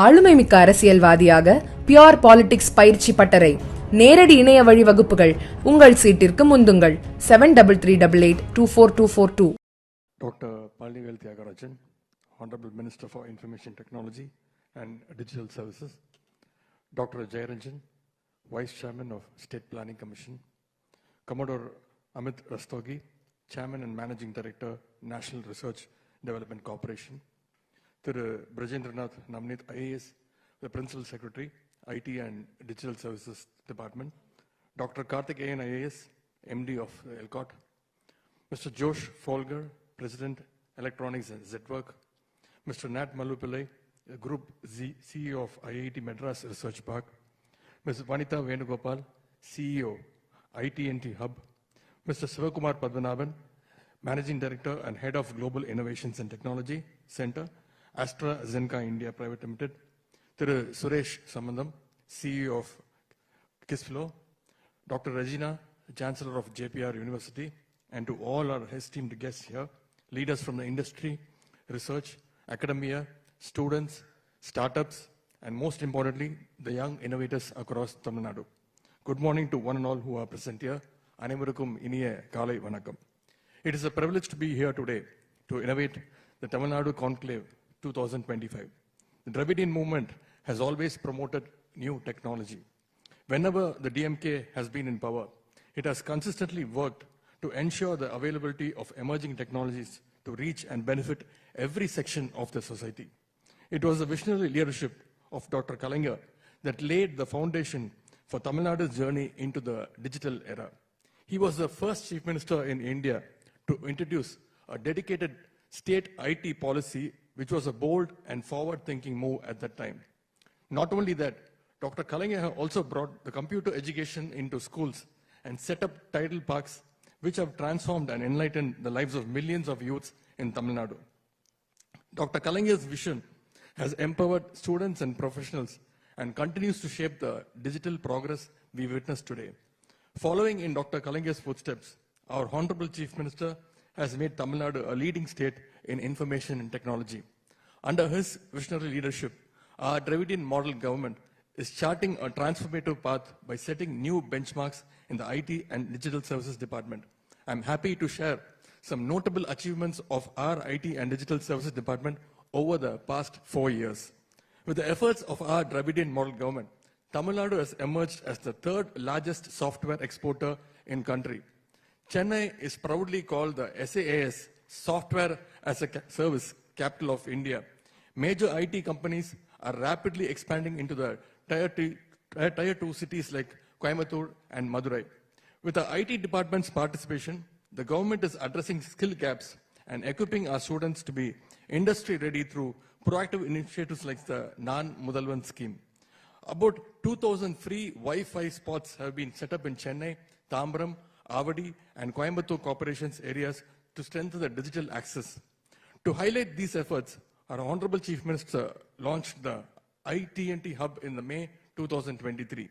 ஆளுமைமிக்க அரசியல்வாதியாக pure politics பயிற்சி பட்டறை நேரடி இணைய வழி வகுப்புகள் உங்கள் சீட்டிற்கு முந்துங்கள் 7338824242. Dr. Palivel Thiagarajan, Honorable Minister for Information Technology and Digital Services, Dr. Jayaranjan, Vice Chairman of State Planning Commission, Commodore Amit Rastogi, Chairman and Managing Director, National Research Development Corporation, Thiru Brajendranath Namnit IAS, the Principal Secretary, IT and Digital Services Department, Dr. Karthik AN IAS, MD of ELCOT, Mr. Josh Folger, President, Electronics and Zetwork, Mr. Nat Mallupillai, Group CEO of IIT Madras Research Park, Ms. Vanitha Venugopal, CEO, IT&T Hub, Mr. Sivakumar Padmanabhan, Managing Director and Head of Global Innovations and Technology Center, AstraZeneca India Private Limited, Thiru Suresh Samandam, CEO of KISFLO, Dr. Regina, Chancellor of JPR University, and to all our esteemed guests here, leaders from the industry, research, academia, students, startups, and most importantly, the young innovators across Tamil Nadu. Good morning to one and all who are present here. Anevarukkum iniya kaalai vanakkam. It is a privilege to be here today to innovate the Tamil Nadu Conclave 2025. The Dravidian movement has always promoted new technology. Whenever the DMK has been in power, it has consistently worked to ensure the availability of emerging technologies to reach and benefit every section of the society. It was the visionary leadership of Dr. Kalaignar that laid the foundation for Tamil Nadu's journey into the digital era. He was the first Chief Minister in India to introduce a dedicated state IT policy, which was a bold and forward-thinking move at that time. Not only that, Dr. Kalaignar also brought the computer education into schools and set up tidal parks, which have transformed and enlightened the lives of millions of youths in Tamil Nadu. Dr. Kalaignar's vision has empowered students and professionals and continues to shape the digital progress we witness today. Following in Dr. Kalaigner's footsteps, our Honorable Chief Minister has made Tamil Nadu a leading state in information and technology. Under his visionary leadership, our Dravidian model government is charting a transformative path by setting new benchmarks in the IT and Digital Services Department. I'm happy to share some notable achievements of our IT and Digital Services Department over the past 4 years. With the efforts of our Dravidian model government, Tamil Nadu has emerged as the third largest software exporter in country. Chennai is proudly called the SaaS, Software as a Service capital of India. Major IT companies are rapidly expanding into the tier 2 cities like Coimbatore and Madurai. With the IT department's participation, the government is addressing skill gaps and equipping our students to be industry ready through proactive initiatives like the Nan Mudalvan scheme. About 2,000 free Wi-Fi spots have been set up in Chennai, Tambaram, Avadi, and Coimbatore corporations areas to strengthen the digital access. To highlight these efforts, our Honorable Chief Minister launched the IT&T Hub in the May 2023.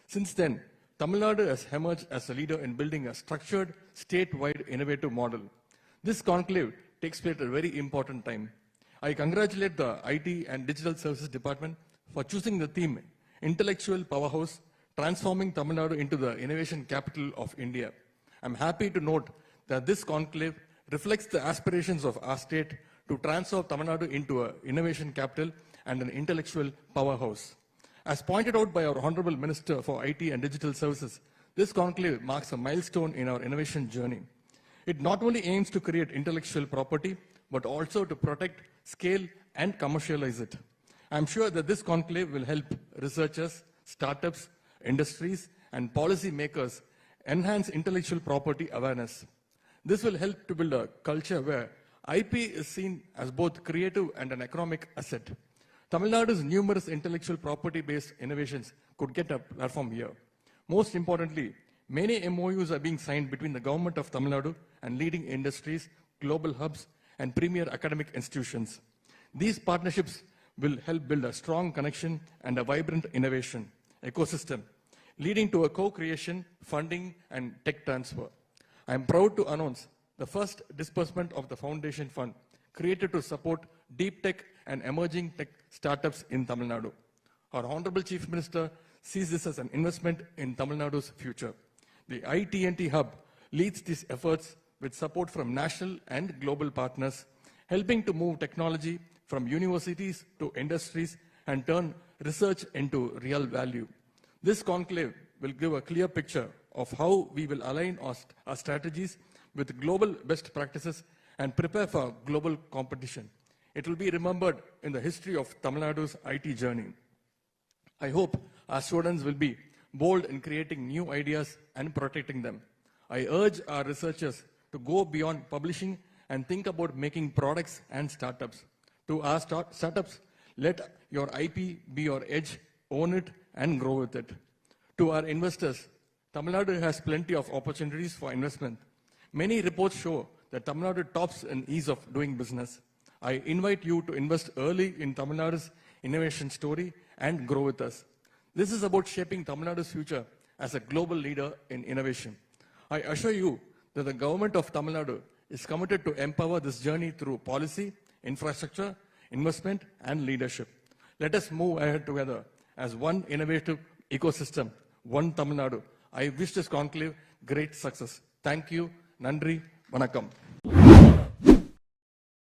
Since then, Tamil Nadu has emerged as a leader in building a structured, statewide innovative model. This conclave takes place at a very important time. I congratulate the IT and Digital Services Department for choosing the theme Intellectual Powerhouse, transforming Tamil Nadu into the innovation capital of India. I'm happy to note that this conclave reflects the aspirations of our state to transform Tamil Nadu into an innovation capital and an intellectual powerhouse. As pointed out by our Honorable Minister for IT and Digital Services, this conclave marks a milestone in our innovation journey. It not only aims to create intellectual property, but also to protect, scale, and commercialize it. I'm sure that this conclave will help researchers, startups, industries, and policy makers enhance intellectual property awareness. This will help to build a culture where IP is seen as both creative and an economic asset. Tamil Nadu's numerous intellectual property-based innovations could get a platform here. Most importantly, many MOUs are being signed between the government of Tamil Nadu and leading industries, global hubs, and premier academic institutions. These partnerships will help build a strong connection and a vibrant innovation ecosystem, leading to a co-creation, funding, and tech transfer. I am proud to announce the first disbursement of the Foundation Fund created to support deep tech and emerging tech startups in Tamil Nadu. Our Honorable Chief Minister sees this as an investment in Tamil Nadu's future. The IT&T Hub leads these efforts with support from national and global partners, helping to move technology from universities to industries and turn research into real value. This conclave will give a clear picture of how we will align our strategies with global best practices and prepare for global competition. It will be remembered in the history of Tamil Nadu's IT journey. I hope our students will be bold in creating new ideas and protecting them. I urge our researchers to go beyond publishing and think about making products and startups. To our startups, let your IP be your edge, own it and grow with it. To our investors, Tamil Nadu has plenty of opportunities for investment. Many reports show that Tamil Nadu tops in ease of doing business. I invite you to invest early in Tamil Nadu's innovation story and grow with us. This is about shaping Tamil Nadu's future as a global leader in innovation. I assure you that the government of Tamil Nadu is committed to empower this journey through policy, infrastructure, investment, and leadership. Let us move ahead together as one innovative ecosystem, one Tamil Nadu. I wish this conclave great success. Thank you. Nandri. Vanakkam.